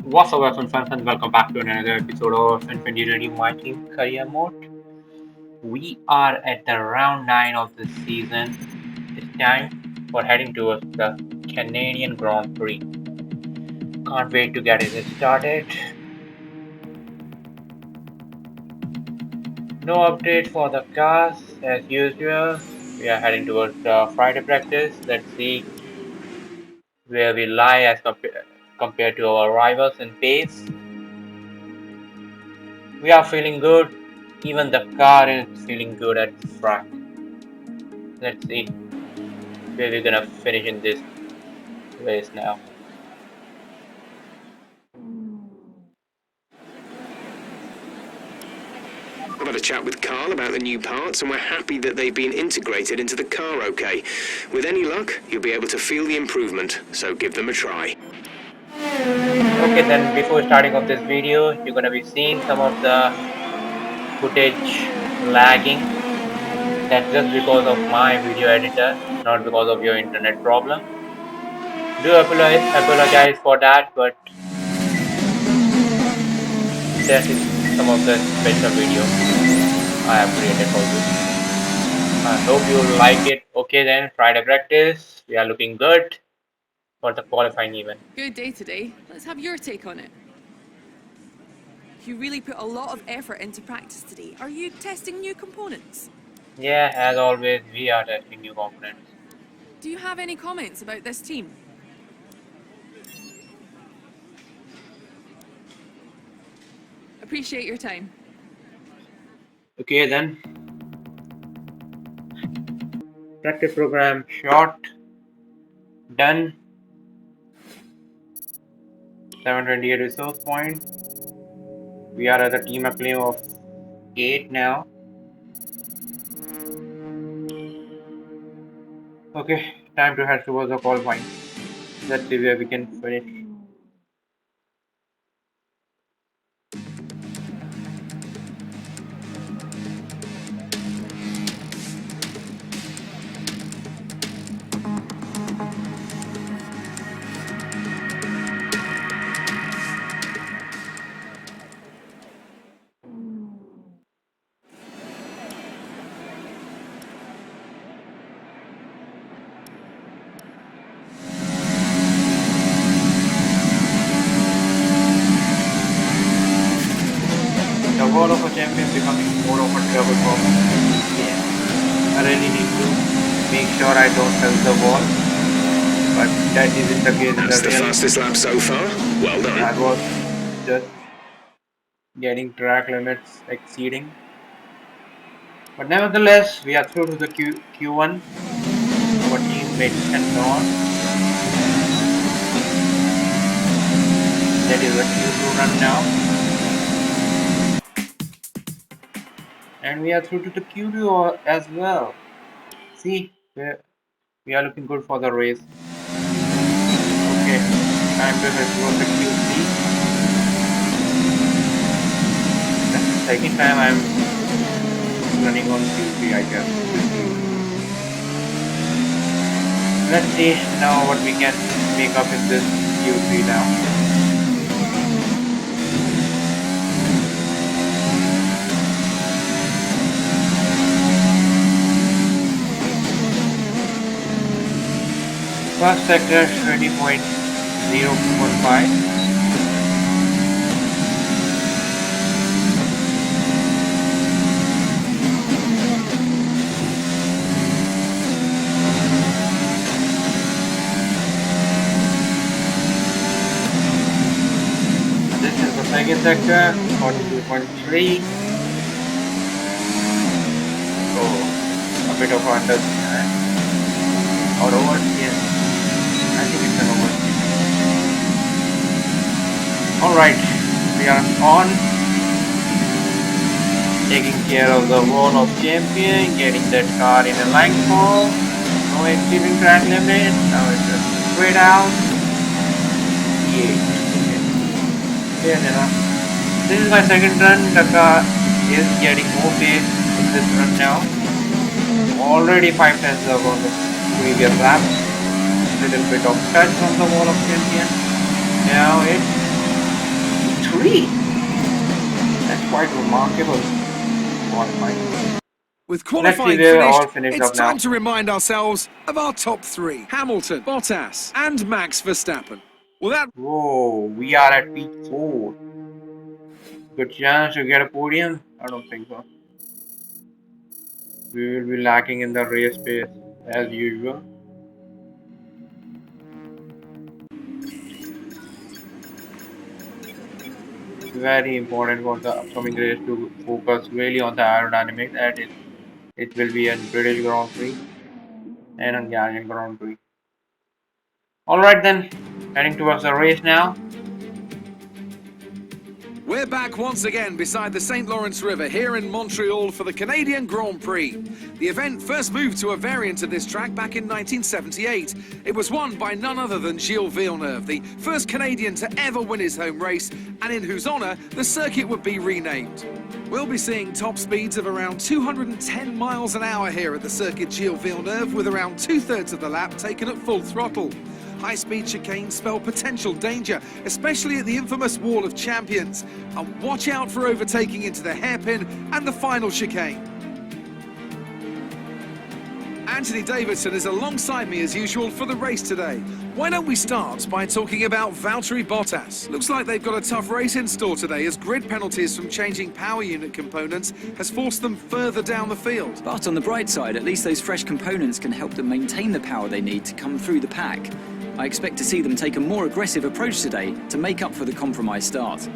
What's up, Western fans, and welcome back to another episode of in 2020 My Team Career Mode. We are at the round 9 of the season. It's time for heading towards the Canadian Grand Prix. Can't wait to get it started. No update for the cars as usual. We are heading towards the Friday practice. Let's see where we lie as compared to our rivals in pace. We are feeling good. Even the car is feeling good at the track. Let's see where we're gonna finish in this race now. I've had a chat with Carl about the new parts and we're happy that they've been integrated into the car okay. With any luck, you'll be able to feel the improvement, so give them a try. Okay, then before starting of this video, you're gonna be seeing some of the footage lagging. That's just because of my video editor, not because of your internet problem. Do apologize for that, but that is some of the special video I have created for you. I hope you like it. Okay then, Friday practice. We are looking good for the qualifying event. Good day today. Let's have your take on it. You really put a lot of effort into practice today. Are you testing new components? Yeah, as always, we are testing new components. Do you have any comments about this team? Appreciate your time. Okay then. Practice program short. Done. 728 resource point. We are at a team acclaim of 8 now. Okay, time to head towards the qualifying. Let's see where we can finish. The goal of a champion becoming more of a trouble for me. Yeah. I really need to make sure I don't touch the wall. But that isn't the case in That's the the real. fastest lap so far. Well done. That was just getting track limits exceeding. But nevertheless, we are through to the Q1. Our teammate cannot. That is a Q2 run now. And we are through to the Q2 as well. See, we are looking good for the race. Okay, time to head towards the Q3. That's the second time I'm running on Q3, I guess. Let's see now what we can make up in this Q3 now. First sector 20.015. This is the second sector 42.3. So a bit of understeer or oversteer. I think it's an oversteer. Alright, we are on. Taking care of the wall of champion, getting that car in a line fall. No exceeding track limit. Now it's just straight out. Yeah. Okay, this is my second run. The car is getting more pace in this run now. Already 5 tenths up on the previous lap. Little bit of touch from the wall of champion. Now it's 3. That's quite remarkable. Qualifying. With Let's see, qualifying they're finished, all finished it's up now. time to remind ourselves of our top 3. Hamilton, Bottas and Max Verstappen. Well, that... Whoa, we are at P4. Good chance to get a podium? I don't think so. We will be lacking in the race pace as usual. Very important for the upcoming race to focus really on the aerodynamics, as it will be a British Grand Prix and Hungarian Grand Prix. Alright then, heading towards the race now. We're back once again beside the St. Lawrence River here in Montreal for the Canadian Grand Prix. The event first moved to a variant of this track back in 1978. It was won by none other than Gilles Villeneuve, the first Canadian to ever win his home race, and in whose honour the circuit would be renamed. We'll be seeing top speeds of around 210 miles an hour here at the circuit Gilles Villeneuve, with around 2/3 of the lap taken at full throttle. High-speed chicanes spell potential danger, especially at the infamous Wall of Champions. And watch out for overtaking into the hairpin and the final chicane. Anthony Davidson is alongside me as usual for the race today. Why don't we start by talking about Valtteri Bottas? Looks like they've got a tough race in store today, as grid penalties from changing power unit components has forced them further down the field. But on the bright side, at least those fresh components can help them maintain the power they need to come through the pack. I expect to see them take a more aggressive approach today to make up for the compromised start.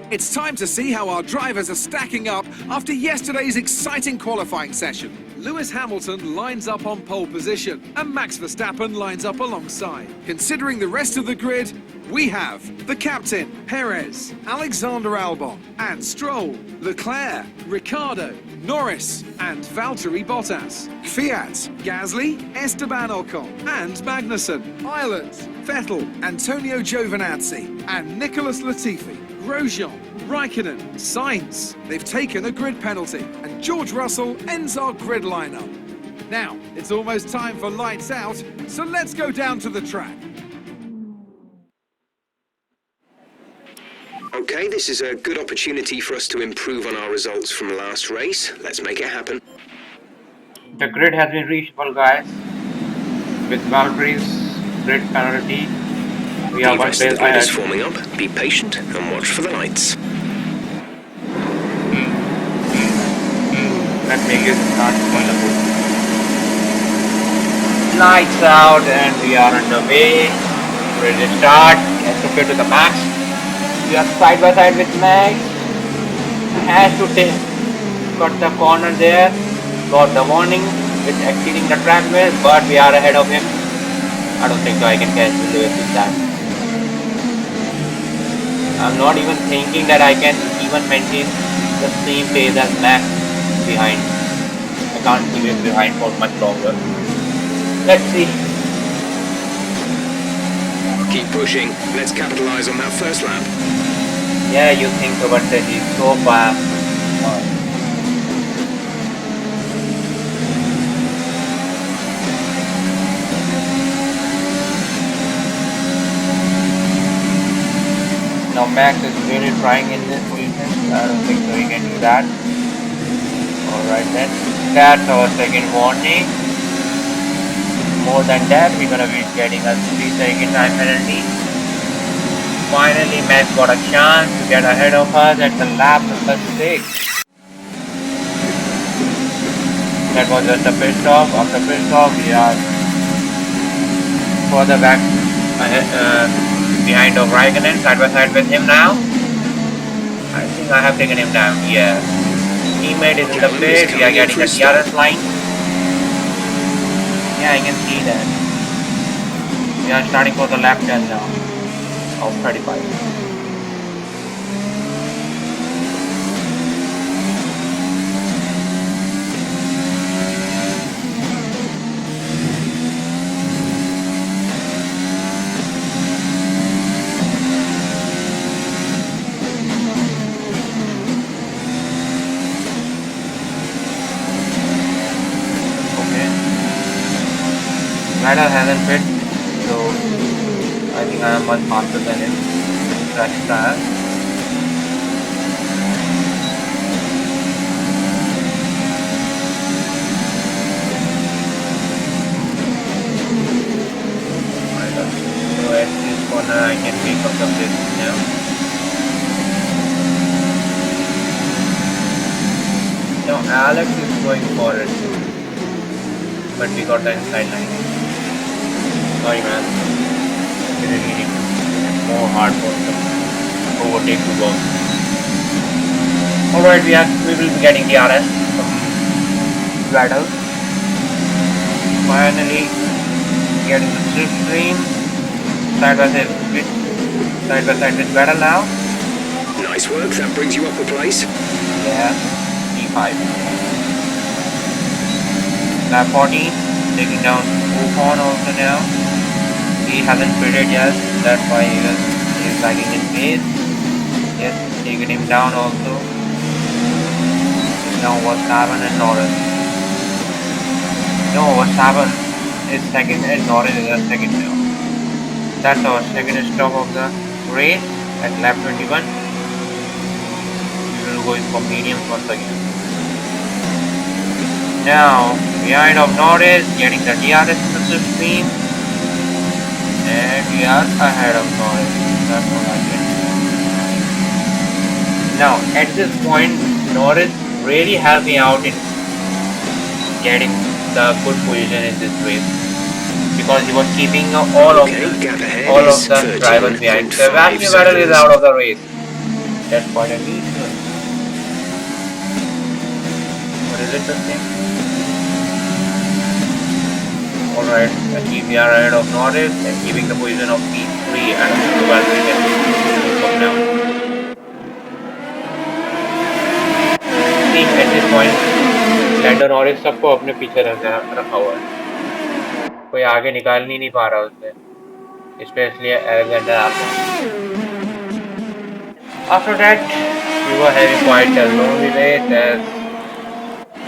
It's time to see how our drivers are stacking up after yesterday's exciting qualifying session. Lewis Hamilton lines up on pole position and Max Verstappen lines up alongside. Considering the rest of the grid, we have the captain, Perez, Alexander Albon and Stroll, Leclerc, Ricciardo, Norris and Valtteri Bottas, Fiat, Gasly, Esteban Ocon and Magnussen, Ireland, Vettel, Antonio Giovinazzi and Nicholas Latifi, Grosjean, Raikkonen, Sainz. They've taken a grid penalty and George Russell ends our grid lineup. Now, it's almost time for lights out, so let's go down to the track. Okay, this is a good opportunity for us to improve on our results from last race. Let's make it happen. The grid has been reachable, guys. With Valtteri's grid penalty, we are The one rest of place the grid is ahead. forming up. Be patient and watch for the lights. Let's make it start wonderful. Lights out and we are underway. Ready to start. Let's prepare to the max. We are side by side with Max. Has to cut the corner there. Got the warning with exceeding the track width, but we are ahead of him. I don't think so I can catch Lewis with that. I'm not even thinking that I can even maintain the same pace as Max behind. I can't keep him behind for much longer. Let's see. Keep pushing. Let's capitalize on that first lap. Yeah, you think so, but he's so fast. Now Max is really trying in this position. I don't think so he can do that. Alright then. That's our second warning. More than that, we're gonna be getting a 3-second time penalty. Finally, Max got a chance to get ahead of us at the lap number 6. That was just a pit stop. After pit stop, we are further back behind of Raikkonen, side by side with him now. I think I have taken him down. Yeah. Teammate is in the pit. We are getting the DRS line. Yeah, I can see that. We are starting for the lap 10 now. Of 35. Ryder hasn't fit, so I think I am much faster than him. Tracking tires. pick up the pace now. Now Alex is going for it, but we got the inside line. Sorry man, we really need to more hard for the overtake to work. Alright, we will be getting the RS from Rattle. Finally getting the slipstream. Side by side with Rattle now. Nice work, that brings you up a place. Yeah, E5. Lap 14, taking down Ocon also now. He hasn't pitted yet, that's why he is lagging in pace. Yes, taking him down also. Now Verstappen and Norris. No, Verstappen is second and Norris is a second now. That's our second stop of the race at lap 21. We will go for mediums once again. Now, behind of Norris, getting the DRS in the slipstream. And we are ahead of Norris. That's all I get. Now, at this point, Norris really helped me out in getting the good position in this race. Because he was keeping all of the drivers behind. So Sebastian Vettel is out of the race. That's quite unusual. What is it the same? Alright, we are ahead of Norris and keeping the position of P3 and from now. See, at this point, Lando Norris सबको अपने पीछे रखा हुआ है. कोई आगे निकाल नहीं पा रहा उससे, especially Alexander Albon. After that, we were having quite a lonely race as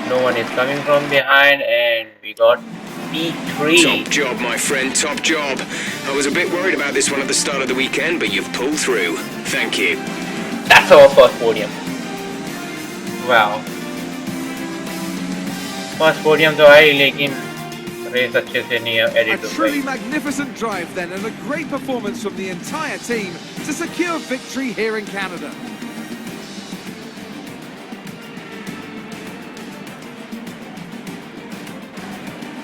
no one is coming from behind, and we got P3. Top job, my friend, top job. I was a bit worried about this one at the start of the weekend, but you've pulled through. Thank you. That's our first podium. Wow. First podium तो आई लेकिन race अच्छे से नहीं edit हो A truly magnificent drive then, and a great performance from the entire team to secure victory here in Canada.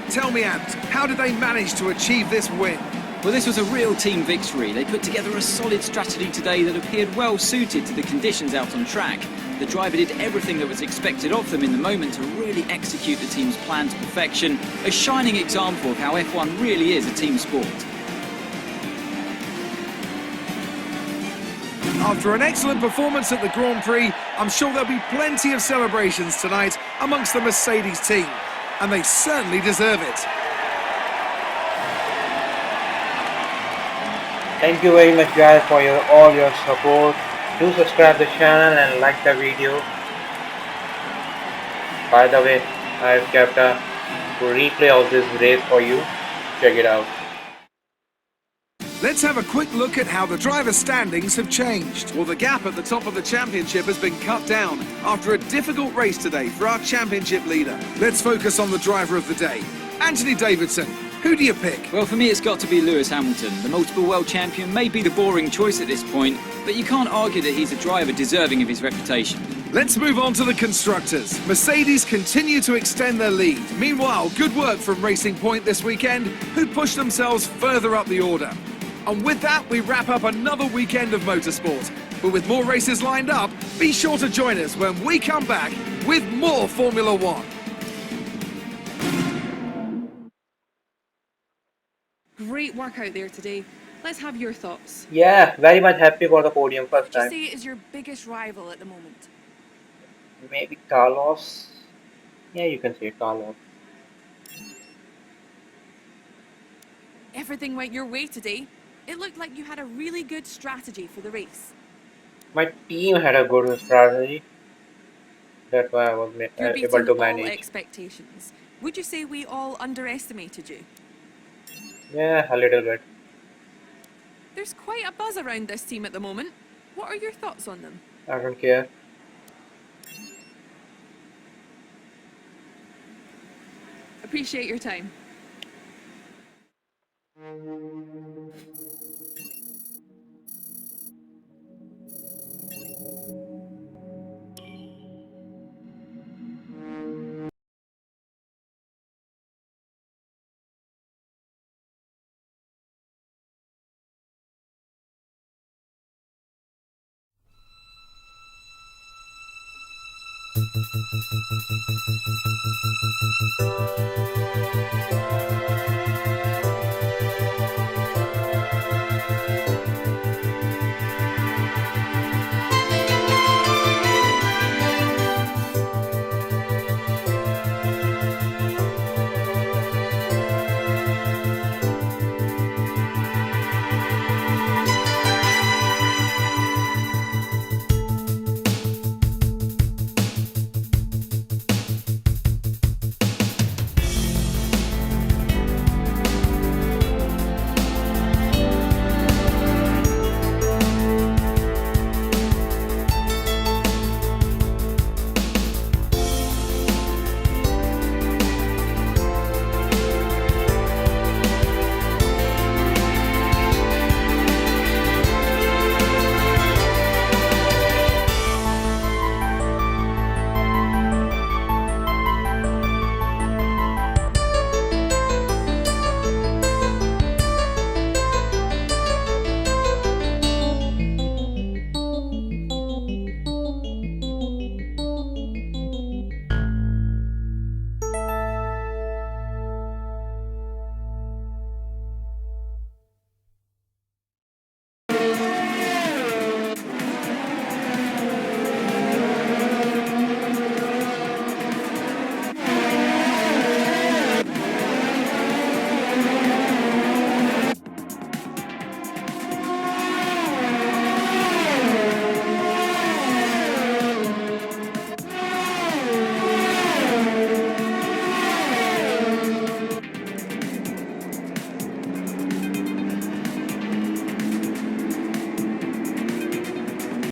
Tell me, Ant, how did they manage to achieve this win? Well, this was a real team victory. They put together a solid strategy today that appeared well suited to the conditions out on track. The driver did everything that was expected of them in the moment to really execute the team's plan to perfection, a shining example of how F1 really is a team sport. After an excellent performance at the Grand Prix, I'm sure there'll be plenty of celebrations tonight amongst the Mercedes team, and they certainly deserve it. Thank you very much guys for all your support. Do subscribe the channel and like the video. By the way, I've kept a replay of this race for you. Check it out. Let's have a quick look at how the driver standings have changed. Well, the gap at the top of the championship has been cut down after a difficult race today for our championship leader. Let's focus on the driver of the day, Anthony Davidson. Who do you pick? Well, for me, it's got to be Lewis Hamilton. The multiple world champion may be the boring choice at this point, but you can't argue that he's a driver deserving of his reputation. Let's move on to the constructors. Mercedes continue to extend their lead. Meanwhile, good work from Racing Point this weekend, who pushed themselves further up the order. And with that, we wrap up another weekend of motorsport. But with more races lined up, be sure to join us when we come back with more Formula One. Great work out there today. Let's have your thoughts. Yeah, very much happy for the podium first Would you time. say it is your biggest rival at the moment? Maybe Carlos. Yeah, you can say Carlos. Everything went your way today. It looked like you had a really good strategy for the race. My team had a good strategy. That's why I was You're able beating to all manage. expectations. Would you say we all underestimated you? Yeah, a little bit. There's quite a buzz around this team at the moment. What are your thoughts on them? I don't care. Appreciate your time.